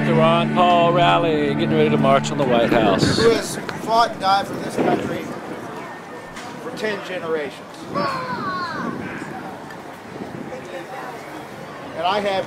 the Ron Paul rally, getting ready to march on the White House. Who has fought and died for this country for 10 generations. And I have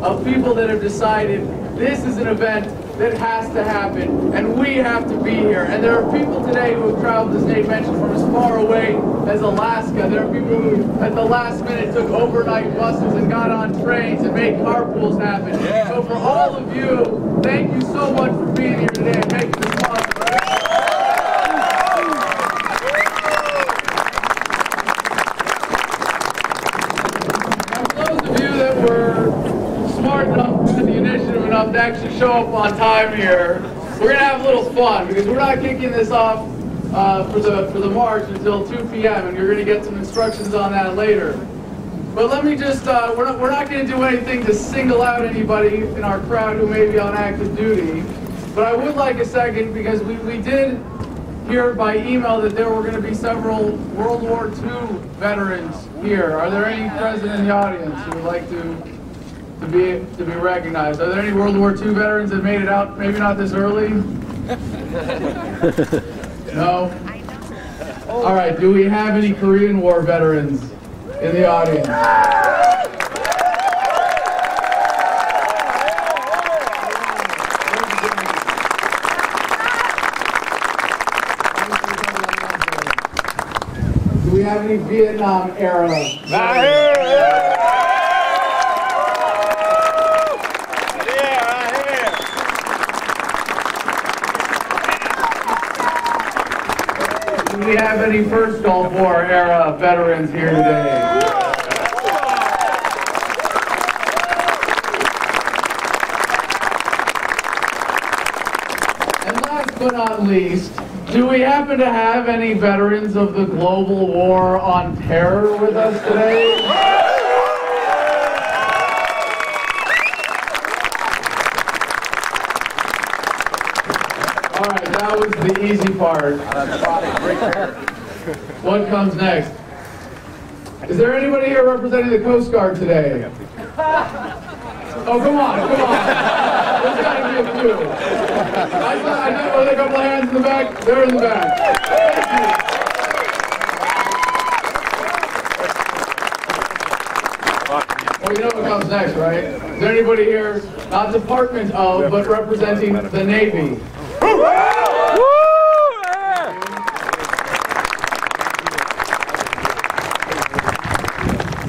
of people that have decided this is an event that has to happen, and we have to be here. And there are people today who have traveled, as Nate mentioned, from as far away as Alaska. There are people who, at the last minute, took overnight buses and got on trains and made carpools happen. Yeah. So for all of you, thank you so much for being here today and making this possible. To actually show up on time here, we're gonna have a little fun because we're not kicking this off for the march until 2 p.m. and you're gonna get some instructions on that later. But let me just we're not gonna do anything to single out anybody in our crowd who may be on active duty. But I would like a second because we did hear by email that there were going to be several World War II veterans here. Are there any present in the audience who would like to be recognized? Are there any World War II veterans that made it out, maybe not this early? No? All right, do we have any Korean War veterans in the audience? Do we have any Vietnam era? Do we have any First Gulf War era veterans here today? And last but not least, do we happen to have any veterans of the global war on terror with us today? All right, that was the easy part. What comes next? Is there anybody here representing the Coast Guard today? Oh, come on, come on. There's got to be a few. I know there are a couple of hands in the back. They're in the back. Well, you know what comes next, right? Is there anybody here, not Department of, but representing the Navy?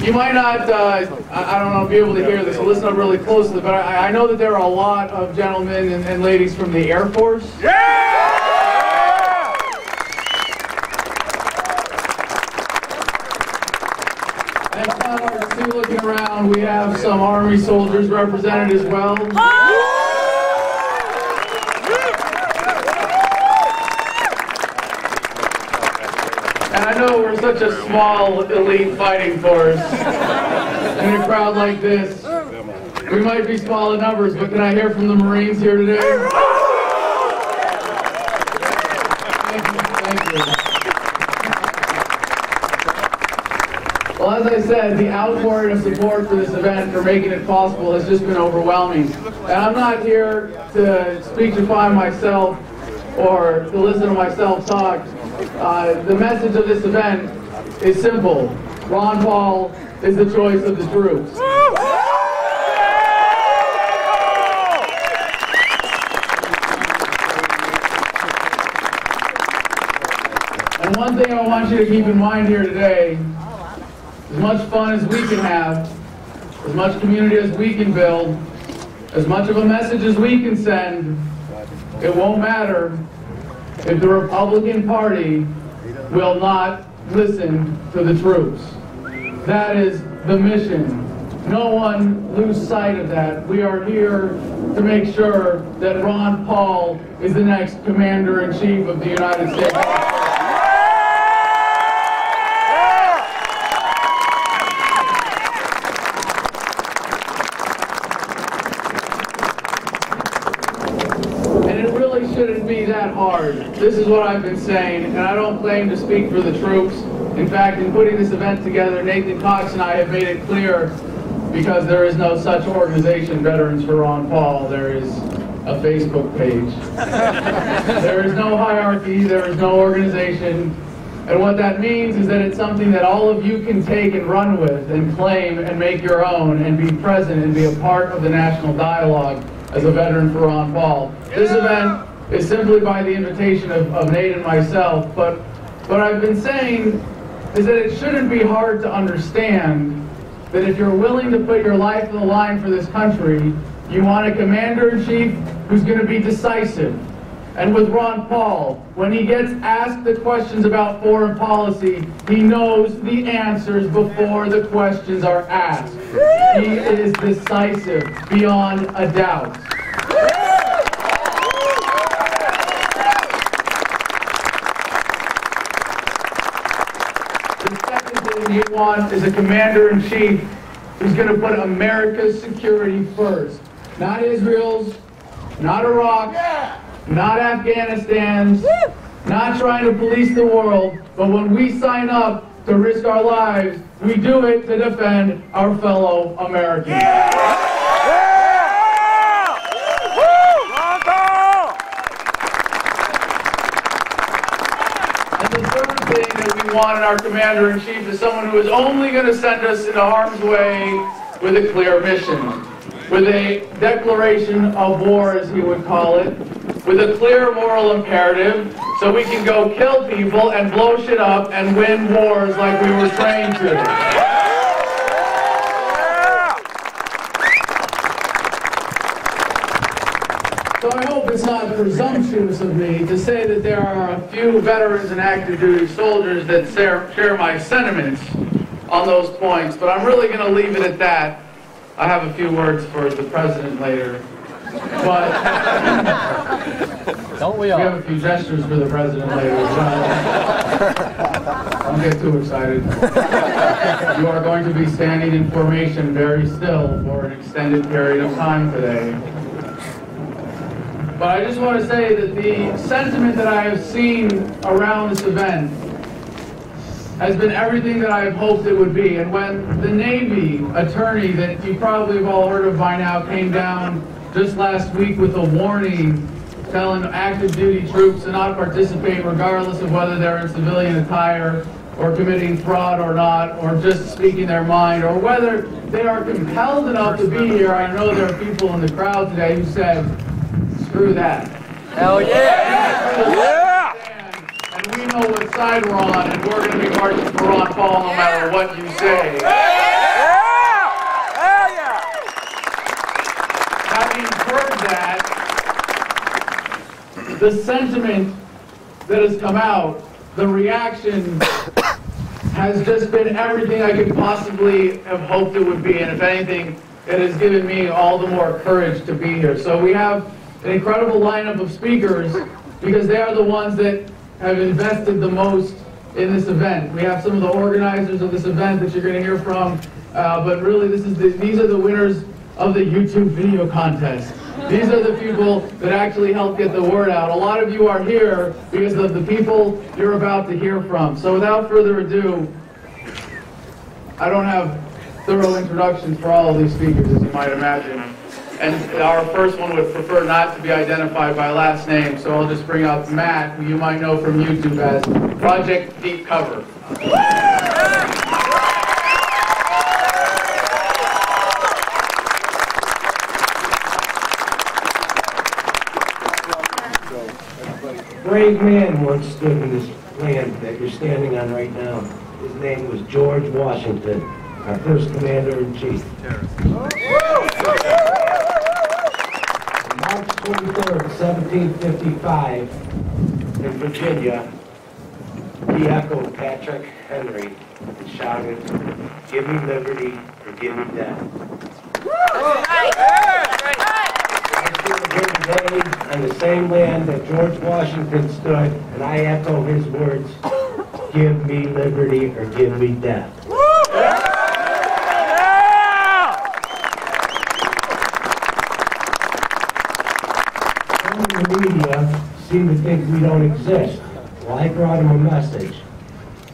You might not, I don't know, be able to hear this, so listen up really closely, but I know that there are a lot of gentlemen and ladies from the Air Force. And kind of see, looking around, we have some Army soldiers represented as well. And I know we're such a small, elite fighting force. In a crowd like this, we might be small in numbers, but can I hear from the Marines here today? Thank you, thank you. Well, as I said, the outpouring of support for this event, for making it possible, has just been overwhelming. And I'm not here to speechify myself or to listen to myself talk. The message of this event is simple. Ron Paul is the choice of the troops. And one thing I want you to keep in mind here today, as much fun as we can have, as much community as we can build, as much of a message as we can send, it won't matter if the Republican Party will not listen to the troops. That is the mission. No one lose sight of that. We are here to make sure that Ron Paul is the next Commander-in-Chief of the United States. Shouldn't be that hard. This is what I've been saying, and I don't claim to speak for the troops. In fact, in putting this event together, Nathan Cox and I have made it clear, because there is no such organization, Veterans for Ron Paul. There is a Facebook page. There is no hierarchy, there is no organization, and what that means is that it's something that all of you can take and run with and claim and make your own and be present and be a part of the national dialogue as a veteran for Ron Paul. This event is simply by the invitation of Nate and myself, but what I've been saying is that it shouldn't be hard to understand that if you're willing to put your life on the line for this country, you want a Commander-in-Chief who's going to be decisive. And with Ron Paul, when he gets asked the questions about foreign policy, he knows the answers before the questions are asked. He is decisive, beyond a doubt. The second thing you want is a Commander-in-Chief who's going to put America's security first. Not Israel's, not Iraq's, not Afghanistan's, not trying to police the world, but when we sign up to risk our lives, we do it to defend our fellow Americans. And the third thing that we want in our Commander-in-Chief is someone who is only going to send us into harm's way with a clear mission, with a declaration of war, as he would call it, with a clear moral imperative, so we can go kill people and blow shit up and win wars like we were trained to. So I hope it's not presumptuous of me to say that there are a few veterans and active duty soldiers that share my sentiments on those points, but I'm really going to leave it at that. I have a few words for the president later, but don't we all? We have a few gestures for the president later. Don't get too excited. You are going to be standing in formation very still for an extended period of time today. But I just want to say that the sentiment that I have seen around this event has been everything that I have hoped it would be. And when the Navy attorney that you probably have all heard of by now came down just last week with a warning telling active duty troops to not participate regardless of whether they're in civilian attire or committing fraud or not, or just speaking their mind, or whether they are compelled enough to be here. I know there are people in the crowd today who said, screw that. Hell yeah! Yeah! And we know what side we're on, and we're going to be marching for Ron Paul no matter what you say. that, the sentiment that has come out, the reaction has just been everything I could possibly have hoped it would be, and if anything, it has given me all the more courage to be here. So we have an incredible lineup of speakers because they are the ones that have invested the most in this event. We have some of the organizers of this event that you're going to hear from, but really these are the winners of the YouTube video contest. These are the people that actually help get the word out. A lot of you are here because of the people you're about to hear from. So without further ado, I don't have thorough introductions for all of these speakers, as you might imagine. And our first one would prefer not to be identified by last name, so I'll just bring up Matt, who you might know from YouTube as Project Deep Cover. Brave man once stood in this land that you're standing on right now. His name was George Washington, our first commander-in-chief. March 23rd, 1755, in Virginia, he echoed Patrick Henry and shouted, "Give me liberty or give me death." Today, on the same land that George Washington stood, and I echo his words, "Give me liberty or give me death." Some in the media seem to think we don't exist. Well, I brought him a message.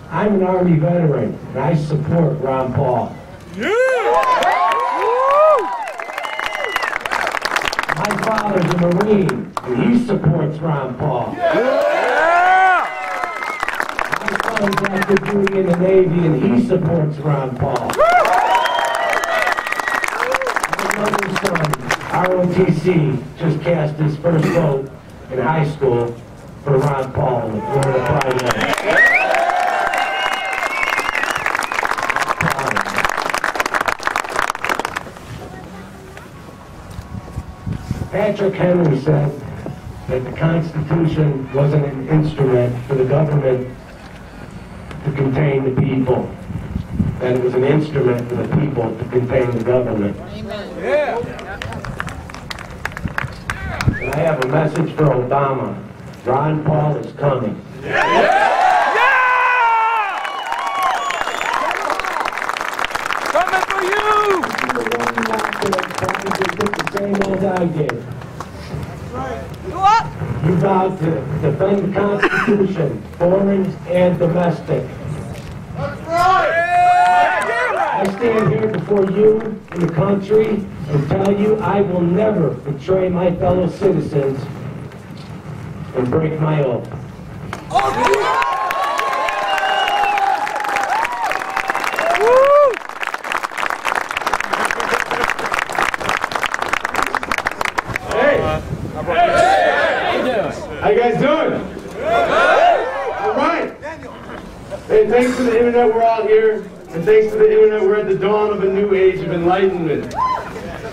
I'm an Army veteran, and I support Ron Paul. My father's a Marine, and he supports Ron Paul. My son's active duty in the Navy, and he supports Ron Paul. My younger son, ROTC, just cast his first vote in high school for Ron Paul in the Florida primary. Patrick Henry said that the Constitution wasn't an instrument for the government to contain the people, that it was an instrument for the people to contain the government. Amen. Yeah. And I have a message for Obama. Ron Paul is coming. Yeah. Coming for you! The same old I did. You vowed to defend the Constitution, foreign and domestic. That's right! I stand here before you and the country and tell you I will never betray my fellow citizens and break my oath. How you guys doing? All right. Hey, thanks to the internet, we're all here. And thanks to the internet, we're at the dawn of a new age of enlightenment.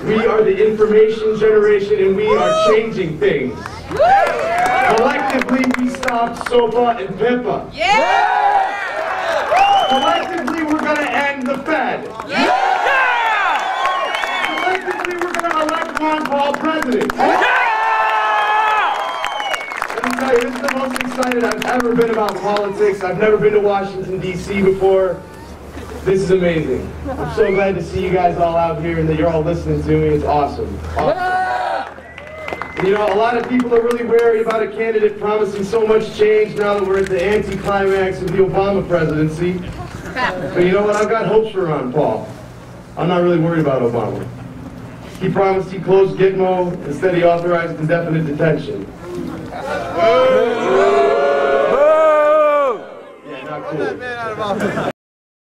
We are the information generation, and we are changing things. Collectively, we stopped SOPA and PIPA. Collectively, we're going to end the Fed. Collectively, we're going to elect Ron Paul president. This is the most excited I've ever been about politics. I've never been to Washington, D.C. before. This is amazing. I'm so glad to see you guys all out here and that you're all listening to me. It's awesome. And, you know, a lot of people are really wary about a candidate promising so much change now that we're at the anti-climax of the Obama presidency. But you know what? I've got hopes for Ron Paul. I'm not really worried about Obama. He promised he'd close Gitmo. Instead, he authorized indefinite detention. Yeah, not cool.